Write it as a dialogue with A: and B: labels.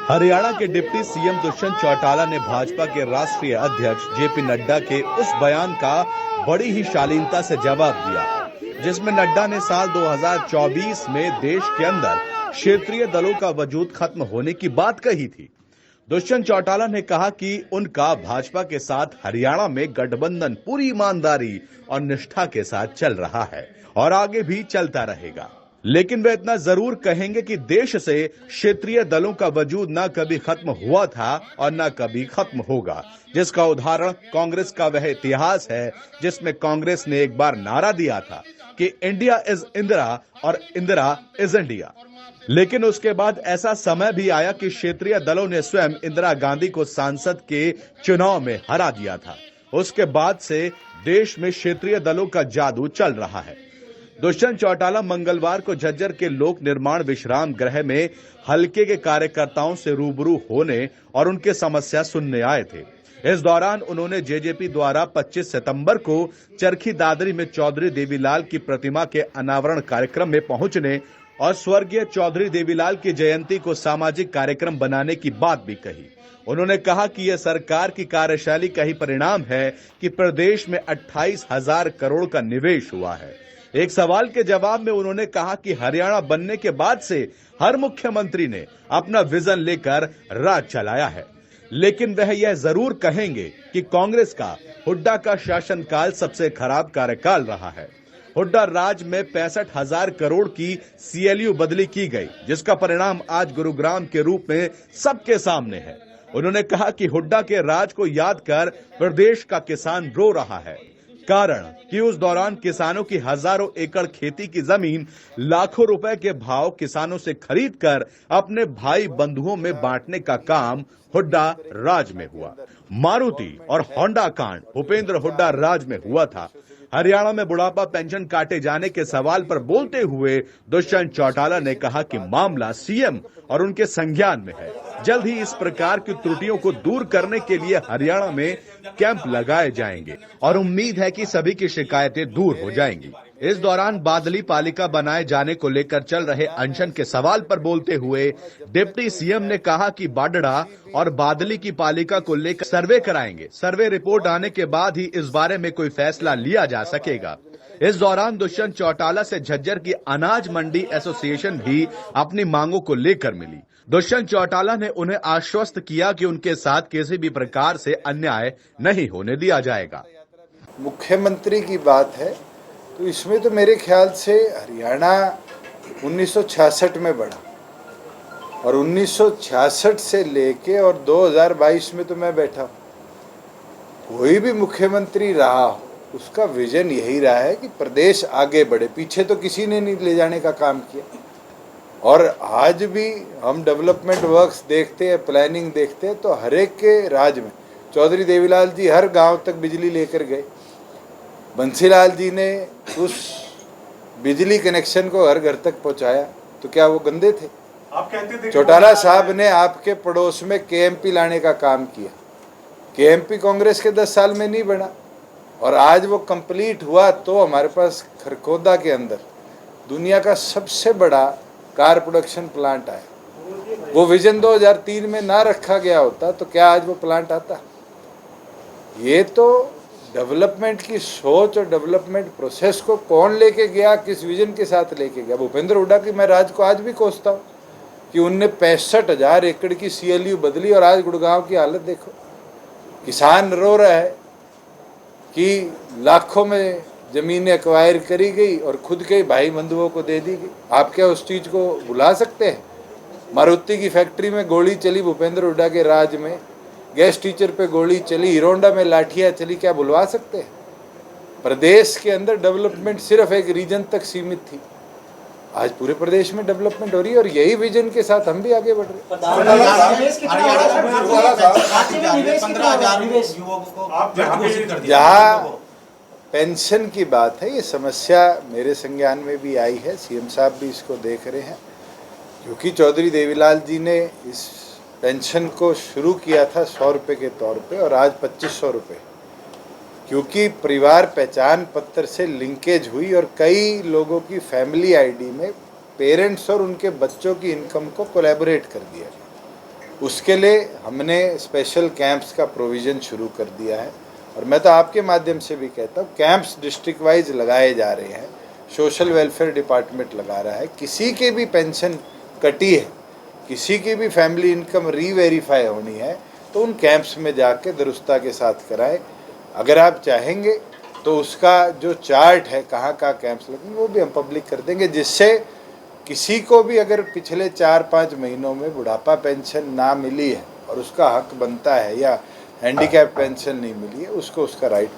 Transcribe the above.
A: हरियाणा के deputy CM Dushyant Chautala ने भाजपा के राष्ट्रीय अध्यक्ष जेपी नड्डा के उस बयान का बड़ी ही शालीनता से जवाब दिया जिसमें नड्डा ने साल 2024 में देश के अंदर क्षेत्रीय दलों का वजूद खत्म होने की बात कही थी। दुष्यंत चौटाला ने कहा कि उनका भाजपा के साथ हरियाणा में गठबंधन पूरी ईमानदारी और निष्ठा के साथ चल रहा है और आगे भी चलता रहेगा, लेकिन वे इतना जरूर कहेंगे कि देश से क्षेत्रीय दलों का वजूद न कभी खत्म हुआ था और न कभी खत्म होगा, जिसका उदाहरण कांग्रेस का वह इतिहास है जिसमें कांग्रेस ने एक बार नारा दिया था कि इंडिया इज इंदिरा और इंदिरा इज इंडिया। लेकिन उसके बाद ऐसा समय भी आया कि क्षेत्रीय दलों ने स्वयं इंदिरा गांधी को सांसद के चुनाव में हरा दिया था। उसके बाद से देश में क्षेत्रीय दलों का जादू चल रहा है। दुष्यंत चौटाला मंगलवार को झज्जर के लोक निर्माण विश्राम गृह में हलके के कार्यकर्ताओं से रूबरू होने और उनके समस्या सुनने आए थे। इस दौरान उन्होंने जेजेपी द्वारा 25 सितंबर को चरखी दादरी में चौधरी देवीलाल की प्रतिमा के अनावरण कार्यक्रम में पहुंचने और स्वर्गीय चौधरी देवीलाल की जयंती को सामाजिक कार्यक्रम बनाने की बात भी कही। उन्होंने कहा कि यह सरकार की कार्यशैली का ही परिणाम है कि प्रदेश में 28,000 करोड़ का निवेश हुआ है। एक सवाल के जवाब में उन्होंने कहा कि हरियाणा बनने के बाद से हर मुख्यमंत्री ने अपना विजन लेकर राज चलाया है, लेकिन वह यह जरूर कहेंगे कि कांग्रेस का हुड्डा का शासनकाल सबसे खराब कार्यकाल रहा है। हुड्डा राज में 65,000 करोड़ की सीएलयू बदली की गई, जिसका परिणाम आज गुरुग्राम के रूप में सबके सामने है। उन्होंने कहा कि हुड्डा के राज को याद कर प्रदेश का किसान रो रहा है, कारण कि उस दौरान किसानों की हजारों एकड़ खेती की जमीन लाखों रुपए के भाव किसानों से खरीदकर अपने भाई बंधुओं में बांटने का काम हुड्डा राज में हुआ। मारुति और होंडा कांड भूपेंद्र हुड्डा राज में हुआ था। हरियाणा में बुढ़ापा पेंशन काटे जाने के सवाल पर बोलते हुए दुष्यंत चौटाला ने कहा कि मामला सीएम और उनके संज्ञान में है। जल्द ही इस प्रकार की त्रुटियों को दूर करने के लिए हरियाणा में कैंप लगाए जाएंगे और उम्मीद है कि सभी की शिकायतें दूर हो जाएंगी। इस दौरान बादली पालिका बनाए जाने को लेकर चल रहे अनशन के सवाल पर बोलते हुए डिप्टी सीएम ने कहा कि बाडड़ा और बादली की पालिका को लेकर सर्वे कराएंगे। सर्वे रिपोर्ट आने के बाद ही इस बारे में कोई फैसला लिया जा सकेगा। इस दौरान दुष्यंत चौटाला से झज्जर की अनाज मंडी एसोसिएशन भी अपनी मांगों को लेकर मिली। दुष्यंत चौटाला ने उन्हें आश्वस्त किया कि उनके साथ किसी भी प्रकार से अन्याय नहीं होने दिया जाएगा।
B: मुख्यमंत्री की बात है तो इसमें तो मेरे ख्याल से हरियाणा 1966 में बढ़ा और 1966 से लेके और 2022 में तो मैं बैठा हूँ। कोई भी मुख्यमंत्री रहा हो उसका विजन यही रहा है कि प्रदेश आगे बढ़े, पीछे तो किसी ने नहीं ले जाने का काम किया। और आज भी हम डेवलपमेंट वर्क्स देखते हैं, प्लानिंग देखते हैं तो हर एक के राज में चौधरी देवीलाल जी हर गांव तक बिजली लेकर गए। बंसीलाल जी ने उस बिजली कनेक्शन को हर घर तक पहुंचाया, तो क्या वो गंदे थे? आप कहते थे चौटाला साहब ने आपके पड़ोस में केएमपी लाने का काम किया। केएमपी कांग्रेस के 10 साल में नहीं बना और आज वो कंप्लीट हुआ तो हमारे पास खरखोदा के अंदर दुनिया का सबसे बड़ा कार प्रोडक्शन प्लांट आया। वो विजन 2003 में ना रखा गया होता तो क्या आज वो प्लांट आता? ये तो डेवलपमेंट की सोच और डेवलपमेंट प्रोसेस को कौन लेके गया, किस विजन के साथ लेके गया। भूपेंद्र हुड्डा की मैं राज को आज भी कोसता हूँ कि उनने 65,000 एकड़ की सीएलयू बदली और आज गुड़गांव की हालत देखो। किसान रो रहा है कि लाखों में जमीनें एक्वायर करी गई और खुद के भाई बंधुओं को दे दी गई। आप क्या उस चीज़ को भुला सकते हैं? मारुति की फैक्ट्री में गोली चली भूपेंद्र हुड्डा के राज में, गैस टीचर पे गोली चली, हीरोंडा में लाठियाँ चली, क्या भुलवा सकते हैं? प्रदेश के अंदर डेवलपमेंट सिर्फ एक रीजन तक सीमित थी, आज पूरे प्रदेश में डेवलपमेंट हो रही है और यही विजन के साथ हम भी आगे बढ़ रहे हैं। जहाँ पेंशन की बात है, ये समस्या मेरे संज्ञान में भी आई है, सीएम साहब भी इसको देख रहे हैं, क्योंकि चौधरी देवीलाल जी ने इस पेंशन को शुरू किया था 100 रुपये के तौर पे और आज 2500 रुपये क्योंकि परिवार पहचान पत्र से लिंकेज हुई और कई लोगों की फैमिली आईडी में पेरेंट्स और उनके बच्चों की इनकम को कोलैबोरेट कर दिया गया। उसके लिए हमने स्पेशल कैंप्स का प्रोविज़न शुरू कर दिया है और मैं तो आपके माध्यम से भी कहता हूँ कैंप्स डिस्ट्रिक्ट वाइज लगाए जा रहे हैं। सोशल वेलफेयर डिपार्टमेंट लगा रहा है। किसी के भी पेंशन कटी है, किसी की भी फैमिली इनकम रीवेरीफाई होनी है तो उन कैंप्स में जाके दुरुस्ता के साथ कराएं। अगर आप चाहेंगे तो उसका जो चार्ट है कहाँ कहाँ कैंप्स लगेंगे वो भी हम पब्लिक कर देंगे, जिससे किसी को भी अगर पिछले 4-5 महीनों में बुढ़ापा पेंशन ना मिली है और उसका हक बनता है या हैंडीकैप पेंशन नहीं मिली है, उसको उसका राइट